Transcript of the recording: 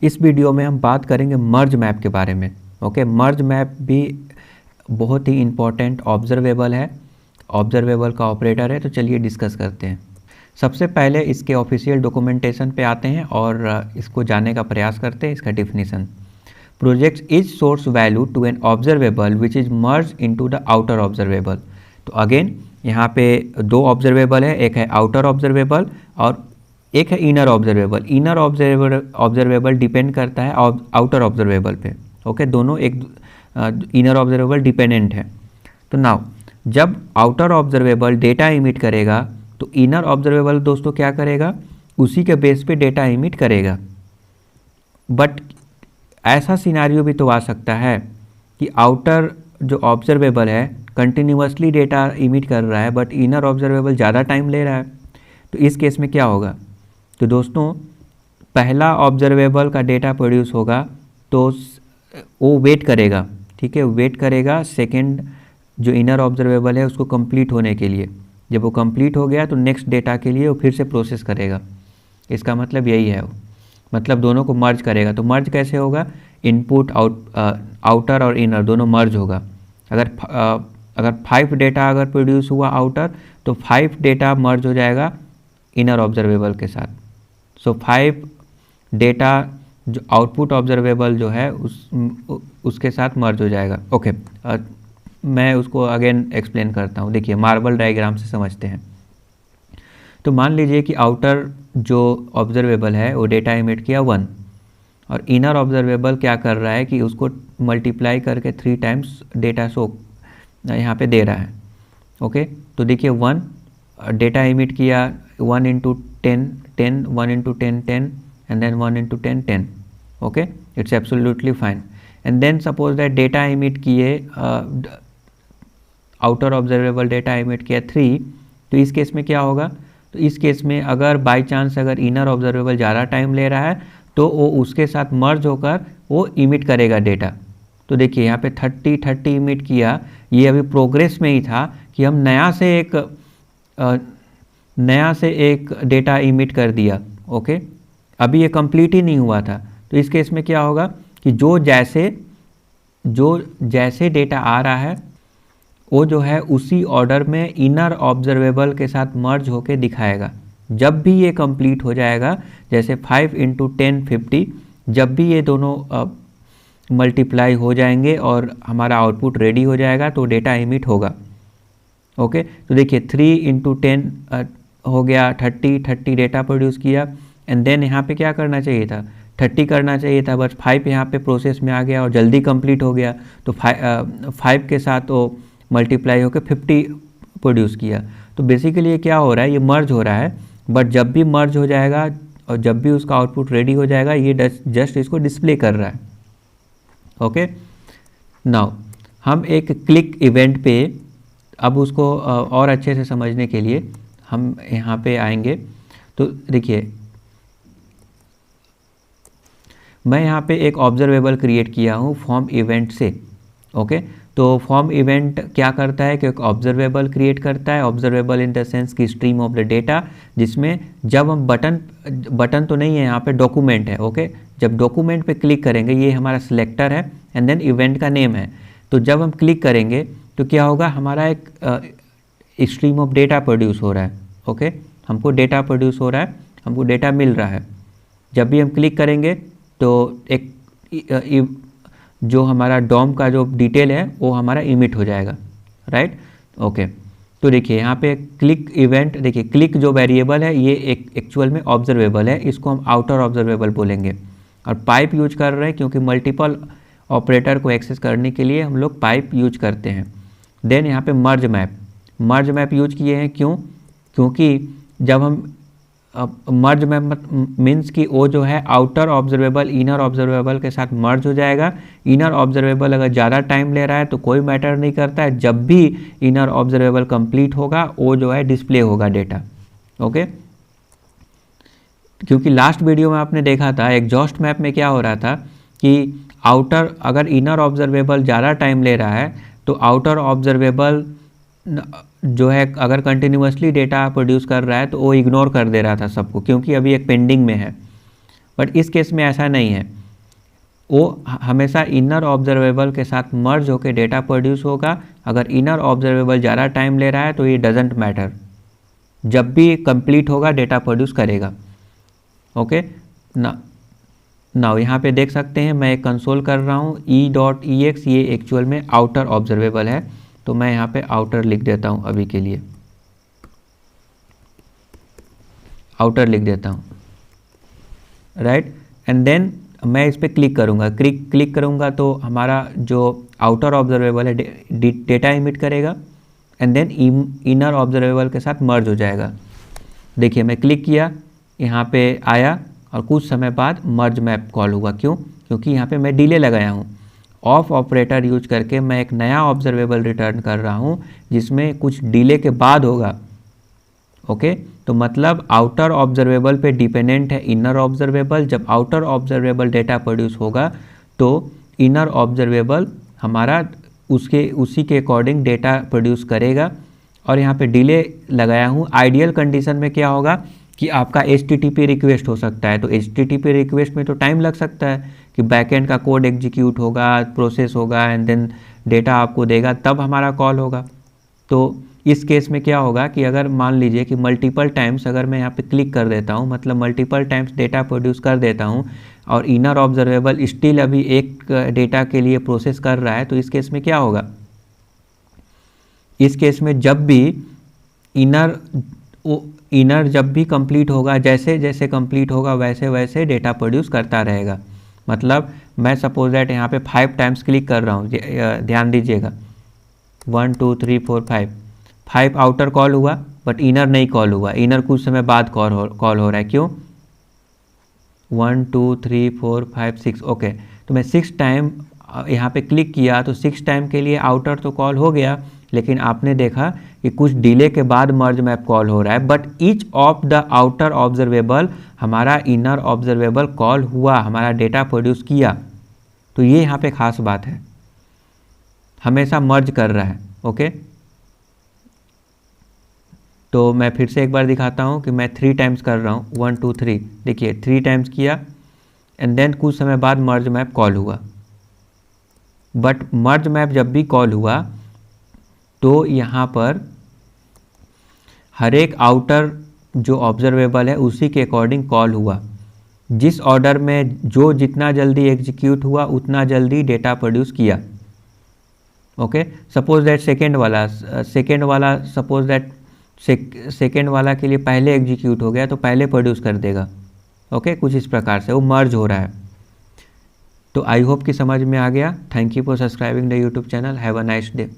इस वीडियो में हम बात करेंगे मर्ज मैप के बारे में। ओके, मर्ज मैप भी बहुत ही इम्पोर्टेंट ऑब्जर्वेबल है, ऑब्जर्वेबल का ऑपरेटर है। तो चलिए डिस्कस करते हैं। सबसे पहले इसके ऑफिशियल डॉक्यूमेंटेशन पे आते हैं और इसको जानने का प्रयास करते हैं। इसका definition: project is source value to an observable which is merge into the outer observable. तो अगेन यहाँ पे दो ऑब्जर्वेबल है, एक है आउटर ऑब्जर्वेबल और एक है inner observable. Inner observable depend करता है आउटर ऑब्जर्वेबल पे। ओके, दोनों एक इनर ऑब्जर्वेबल डिपेंडेंट है। तो नाउ जब आउटर ऑब्जर्वेबल डेटा इमिट करेगा तो इनर ऑब्जर्वेबल दोस्तों क्या करेगा, उसी के बेस पे डेटा इमिट करेगा। बट ऐसा सिनारियो भी तो आ सकता है कि आउटर जो ऑब्जर्वेबल है कंटिन्यूसली डेटा इमिट कर रहा है बट इनर ऑब्जर्वेबल ज़्यादा टाइम ले रहा है। तो इस केस में क्या होगा? तो दोस्तों पहला ऑब्जर्वेबल का डेटा प्रोड्यूस होगा तो वो वेट करेगा, ठीक है, वेट करेगा सेकंड जो इनर ऑब्जर्वेबल है उसको कंप्लीट होने के लिए। जब वो कंप्लीट हो गया तो नेक्स्ट डेटा के लिए वो फिर से प्रोसेस करेगा। इसका मतलब यही है, मतलब दोनों को मर्ज करेगा। तो मर्ज कैसे होगा? इनपुट आउटर और इनर दोनों मर्ज होगा। अगर 5 डेटा अगर प्रोड्यूस हुआ आउटर तो 5 डेटा मर्ज हो जाएगा इनर ऑब्जर्वेबल के साथ। सो 5 डेटा जो आउटपुट ऑब्जर्वेबल जो है उसके साथ मर्ज हो जाएगा। ओके, मैं उसको अगेन एक्सप्लेन करता हूँ। देखिए मार्बल डायग्राम से समझते हैं। तो मान लीजिए कि आउटर जो ऑब्जर्वेबल है वो डेटा इमिट किया 1 और इनर ऑब्जर्वेबल क्या कर रहा है कि उसको मल्टीप्लाई करके 3 टाइम्स डेटा शो यहाँ पे दे रहा है। ओके, तो देखिए 1 डेटा इमिट किया 1 into 10 10, 1 into 10 10 and then 1 into 10 10. Okay, it's absolutely fine. And then suppose that data emit किए आउटर ऑब्जर्वेबल डेटा इमिट किया 3, तो इस केस में क्या होगा? तो इस केस में अगर बाई चांस अगर इनर ऑब्जर्वेबल ज़्यादा टाइम ले रहा है तो वो उसके साथ मर्ज होकर वो इमिट करेगा डेटा। तो देखिए यहाँ पे 30 इमिट किया, ये अभी प्रोग्रेस में ही था कि हम नया से एक डेटा इमिट कर दिया। ओके, अभी ये कंप्लीट ही नहीं हुआ था। तो इस केस में क्या होगा कि जो जैसे डेटा आ रहा है वो जो है उसी ऑर्डर में इनर ऑब्जर्वेबल के साथ मर्ज होके दिखाएगा। जब भी ये कंप्लीट हो जाएगा, जैसे 5 into 10 50, जब भी ये दोनों मल्टीप्लाई हो जाएंगे और हमारा आउटपुट रेडी हो जाएगा तो डेटा इमिट होगा। ओके, तो देखिए 3 into 10 हो गया 30 डेटा प्रोड्यूस किया। एंड देन यहाँ पे क्या करना चाहिए था? 30 करना चाहिए था, बस 5 यहाँ पे प्रोसेस में आ गया और जल्दी कंप्लीट हो गया। तो 5 के साथ वो मल्टीप्लाई होकर 50 प्रोड्यूस किया। तो बेसिकली ये क्या हो रहा है, ये मर्ज हो रहा है। बट जब भी मर्ज हो जाएगा और जब भी उसका आउटपुट रेडी हो जाएगा ये जस्ट इसको डिस्प्ले कर रहा है। ओके, नाउ हम एक क्लिक इवेंट पे अब उसको और अच्छे से समझने के लिए हम यहाँ पे आएंगे। तो देखिए मैं यहाँ पे एक ऑब्जर्वेबल क्रिएट किया हूँ फॉर्म इवेंट से। ओके, तो फॉर्म इवेंट क्या करता है कि एक ऑब्जर्वेबल क्रिएट करता है। ऑब्जर्वेबल इन द सेंस की स्ट्रीम ऑफ द डेटा, जिसमें जब हम बटन तो नहीं है यहाँ पे, डॉक्यूमेंट है। ओके, जब डॉक्यूमेंट पे क्लिक करेंगे, ये हमारा सिलेक्टर है एंड देन इवेंट का नेम है। तो जब हम क्लिक करेंगे तो क्या होगा, हमारा एक स्ट्रीम ऑफ डेटा प्रोड्यूस हो रहा है। ओके, हमको डेटा प्रोड्यूस हो रहा है, हमको डेटा मिल रहा है। जब भी हम क्लिक करेंगे तो एक जो हमारा डॉम का जो डिटेल है वो हमारा इमिट हो जाएगा, राइट। ओके, तो देखिए यहाँ पे क्लिक इवेंट, देखिए क्लिक जो वेरिएबल है ये एक एक्चुअल में ऑब्जर्वेबल है, इसको हम आउटर ऑब्जर्वेबल बोलेंगे। और पाइप यूज कर रहे हैं क्योंकि मल्टीपल ऑपरेटर को एक्सेस करने के लिए हम लोग पाइप यूज करते हैं। देन यहाँ पे मर्ज मैप यूज किए हैं, क्योंकि जब हम मर्ज मैप मीन्स कि वो जो है आउटर ऑब्जर्वेबल इनर ऑब्जर्वेबल के साथ मर्ज हो जाएगा। इनर ऑब्जर्वेबल अगर ज़्यादा टाइम ले रहा है तो कोई मैटर नहीं करता है, जब भी इनर ऑब्जर्वेबल कंप्लीट होगा वो जो है डिस्प्ले होगा डेटा। ओके, क्योंकि लास्ट वीडियो में आपने देखा था एग्जॉस्ट मैप में क्या हो रहा था कि आउटर अगर इनर ऑब्जर्वेबल ज़्यादा टाइम ले रहा है तो आउटर ऑब्जर्वेबल जो है अगर कंटिन्यूसली डेटा प्रोड्यूस कर रहा है तो वो इग्नोर कर दे रहा था सबको, क्योंकि अभी एक पेंडिंग में है। बट इस केस में ऐसा नहीं है, वो हमेशा इनर ऑब्जर्वेबल के साथ मर्ज होकर डेटा प्रोड्यूस होगा। अगर इनर ऑब्जर्वेबल ज़्यादा टाइम ले रहा है तो ये डजेंट मैटर, जब भी कंप्लीट होगा डेटा प्रोड्यूस करेगा। ओके नाउ यहाँ पे देख सकते हैं मैं एक कंसोल कर रहा हूँ e.ex, ये एक्चुअल में आउटर ऑब्जर्वेबल है, तो मैं यहाँ पे आउटर लिख देता हूँ, अभी के लिए आउटर लिख देता हूँ, राइट। एंड देन मैं इस पर क्लिक करूँगा, क्लिक करूँगा तो हमारा जो आउटर ऑब्जर्वेबल है डेटा इमिट करेगा एंड देन इनर ऑब्जर्वेबल के साथ मर्ज हो जाएगा। देखिए मैं क्लिक किया, यहाँ पे आया और कुछ समय बाद मर्ज मैप कॉल हुआ। क्यों? क्योंकि यहाँ पे मैं डिले लगाया हूँ। ऑफ ऑपरेटर यूज करके मैं एक नया ऑब्जर्वेबल रिटर्न कर रहा हूँ जिसमें कुछ डिले के बाद होगा। ओके तो मतलब आउटर ऑब्जर्वेबल पे डिपेंडेंट है इनर ऑब्जर्वेबल। जब आउटर ऑब्जर्वेबल डेटा प्रोड्यूस होगा तो इनर ऑब्जर्वेबल हमारा उसी के अकॉर्डिंग डेटा प्रोड्यूस करेगा। और यहाँ पे डिले लगाया हूँ। आइडियल कंडीशन में क्या होगा कि आपका HTTP रिक्वेस्ट हो सकता है, तो HTTP रिक्वेस्ट में तो टाइम लग सकता है कि बैकएंड का कोड एग्जीक्यूट होगा, प्रोसेस होगा एंड देन डेटा आपको देगा, तब हमारा कॉल होगा। तो इस केस में क्या होगा कि अगर मान लीजिए कि मल्टीपल टाइम्स अगर मैं यहाँ पे क्लिक कर देता हूँ, मतलब मल्टीपल टाइम्स डेटा प्रोड्यूस कर देता हूँ और इनर ऑब्जर्वेबल स्टिल अभी एक डेटा के लिए प्रोसेस कर रहा है, तो इस केस में क्या होगा? इस केस में जब भी इनर जब भी कंप्लीट होगा, जैसे जैसे कंप्लीट होगा वैसे वैसे डेटा प्रोड्यूस करता रहेगा। मतलब मैं सपोज दैट यहाँ पे 5 टाइम्स क्लिक कर रहा हूँ, ध्यान दीजिएगा 1 2 3 4 5 आउटर कॉल हुआ बट इनर नहीं कॉल हुआ। इनर कुछ समय बाद कॉल हो रहा है। क्यों? 1 2 3 4 5 6। ओके तो मैं 6 टाइम यहाँ पे क्लिक किया तो 6 टाइम के लिए आउटर तो कॉल हो गया, लेकिन आपने देखा कि कुछ डिले के बाद मर्ज मैप कॉल हो रहा है। But each of the outer observable हमारा इनर ऑब्जर्वेबल कॉल हुआ, हमारा डेटा प्रोड्यूस किया। तो ये यहाँ पे खास बात है, हमेशा मर्ज कर रहा है। ओके तो मैं फिर से एक बार दिखाता हूँ कि मैं 3 टाइम्स कर रहा हूँ, 1 2 3। देखिए 3 टाइम्स किया एंड देन कुछ समय बाद मर्ज मैप कॉल हुआ। बट मर्ज मैप जब भी कॉल हुआ तो यहाँ पर हर एक आउटर जो ऑब्जर्वेबल है उसी के अकॉर्डिंग कॉल हुआ। जिस ऑर्डर में जो जितना जल्दी एग्जीक्यूट हुआ उतना जल्दी डेटा प्रोड्यूस किया। ओके सपोज दैट सेकेंड वाला सपोज दैट सेकेंड वाला के लिए पहले एग्जीक्यूट हो गया तो पहले प्रोड्यूस कर देगा। ओके कुछ इस प्रकार से वो मर्ज हो रहा है। तो आई होप कि समझ में आ गया। Thank you for subscribing the YouTube channel. Have a nice day.